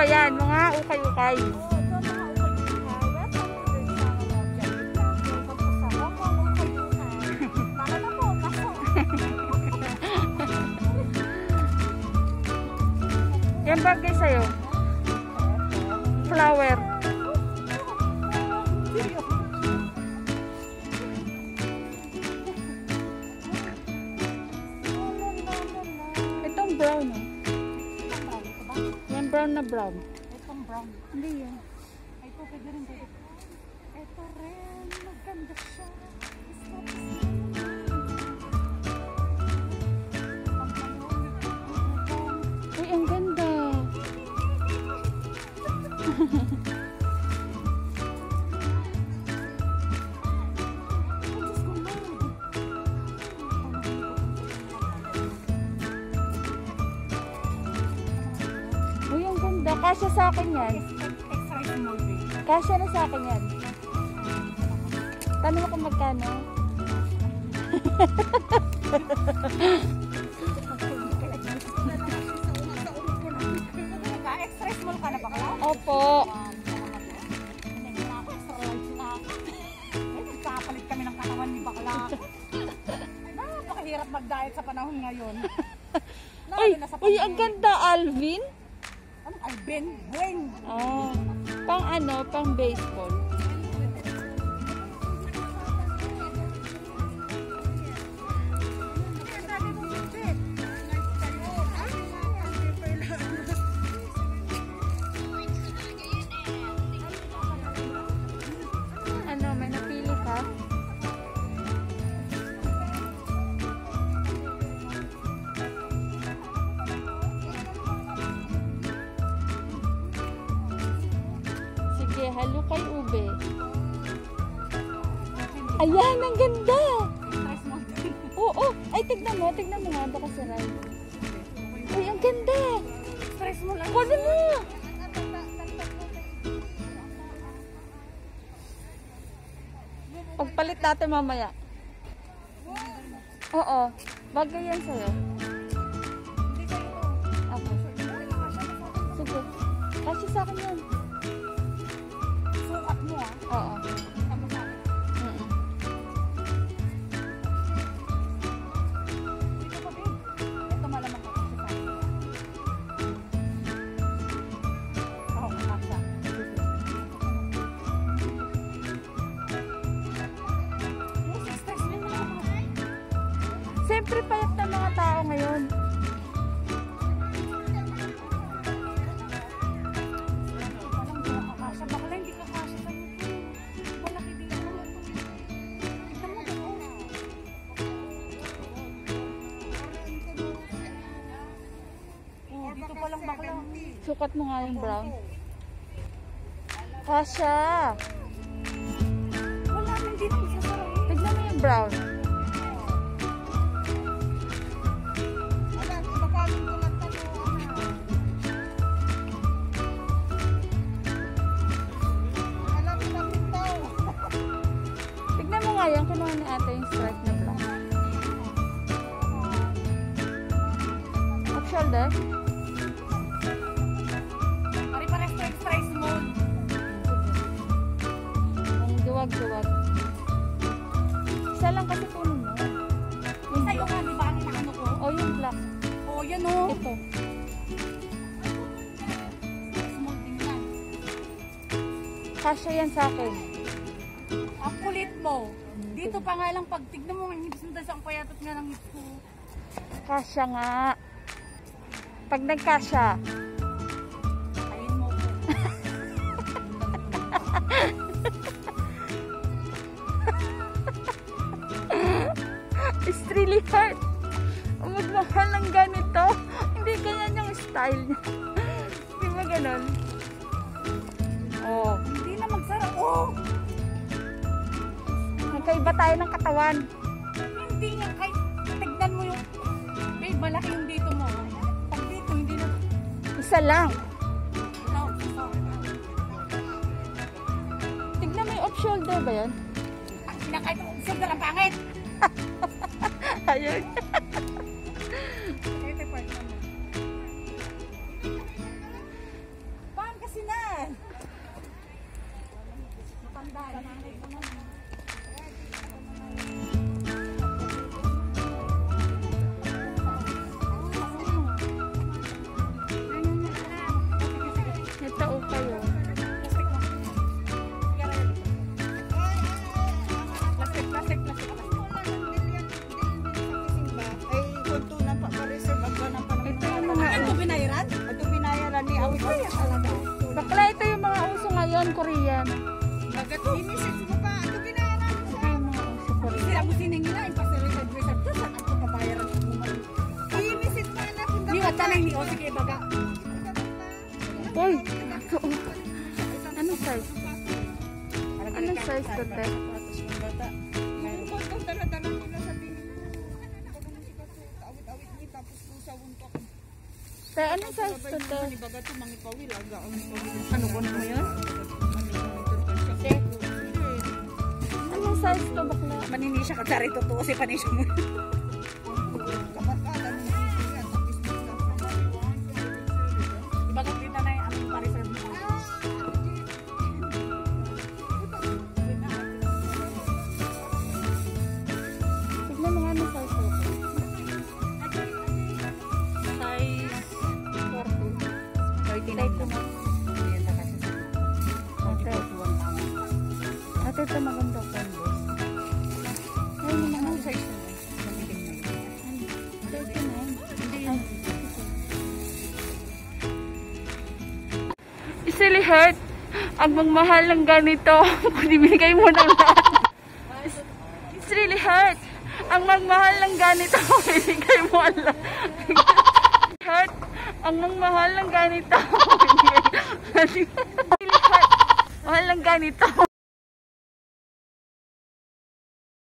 ba yan? Mga ukay-ukay. Yan bagay sa'yo. Flower. Itong brown, oh. Yan brown na brown. Itong brown. Hindi yan. Ay, ito pwede rin. Ito rin. Maganda siya. Uy, ang ganda. Uy, ang ganda. Kasya sa akin yan. Extra small big. Kasya na sa akin yan. Tanong mo kung magkano? Extra small ka na ba kaya? Opo. Nagpapalit kami ng katawan ni bakla. Napakahirap mag-diet sa panahon ngayon. Uy, uy, ang ganda, Alvin. Anong Alvin? Gwen. Oh, pang ano, pang baseball. Ano, may napili ka? Sige, halo kay ube. Ayan, ang ganda! Extra small big. Oo, ay tignan mo nga, baka saray. Uy, ang ganda! Extra small lang. Kunin mo! Pagpalit natin mamaya. Oo, bagay yan sa'yo. Hindi sa'yo to. Ako. Sige, kasi sa akin yan. Sukat mo Oo. Tama sa akin. Mm-mm. Dito pa babe. Ito malamang ka kasi sa akin. Oo, kakasya. Yes, extra small mo lang. Siyempre, payat na mga tao ngayon. Walang di kakasya. Bakla hindi kakasya sa'yo to. Malaki din naman ito. Tignan mo doon. Oh, dito pa lang bakla. Sukat mo nga yung brown. Kasha! Wala nang dito sa sarap. Tignan mo yung brown. Wala, iba pa rin ko lang tanong. Alam mo na daw. Tignan mo nga yan, kinuha ni ate yung stripe na brown. Off shoulder? Pare-pares to extra small. Ang duwag-duwag. Isa lang kasi kunin mo. Yung Sa'yo black. nga, di ba ang inaano ko? O yung black. Oh, yan oh. Ito. Small din yan. Kasha yan sa akin. Ang kulit mo. Dito pa nga lang pag tignan mo, hindi sundan sa ang payatot nga ng hips ko. Kasha nga. Pag nagkasya. Ayun mo ko. It's really hard. Magmahal ng ganito. Hindi ganyan yung style niya. Di ba ganon? Oh. Hindi na magsara. Oh! Magkaiba tayo ng katawan. Hindi nga kahit tignan mo yung babe, malaki yung dito mo. Pag dito, hindi na. Isa lang. No, Tignan mo yung off shoulder ba yan? ang pinakait mo, sugar ang pangit. Ayun. Ito part naman. Ito o kayo. Plastic. Ito yung mga Ano binayaran? Ni awit ko yan talaga. bakla, ito yung mga uso ngayon, Korean. Bagat inisit mo pa. Ano binayaran? Ito yung mga uso Korean. Sila mo sinang nila. Impasirisan ko sa saan ako papayaran ko mo. Inisit mo na. Di wata na ni Osi kay baga. Uy! Ito o. Anong size? Anong size to, te? Te, anong size to, te? Ano ko mo yun? Anong size to, bakla? Manini siya katsari totoo si panisyo mo. Bakit dito na yung aming parisan mo? Tignan mo nga anong size to. Size 39 na. Ate, ito maganda ko. Ay, hindi naman size to. 39. Ay. It's really hurt. Ang magmahal ng ganito. Binibigay mo ng lahat. It's really hurt. Ang magmahal ng ganito. Binibigay mo ang lahat. Hurt. Ang magmahal ng ganito. Really hurt. Mahal ng ganito.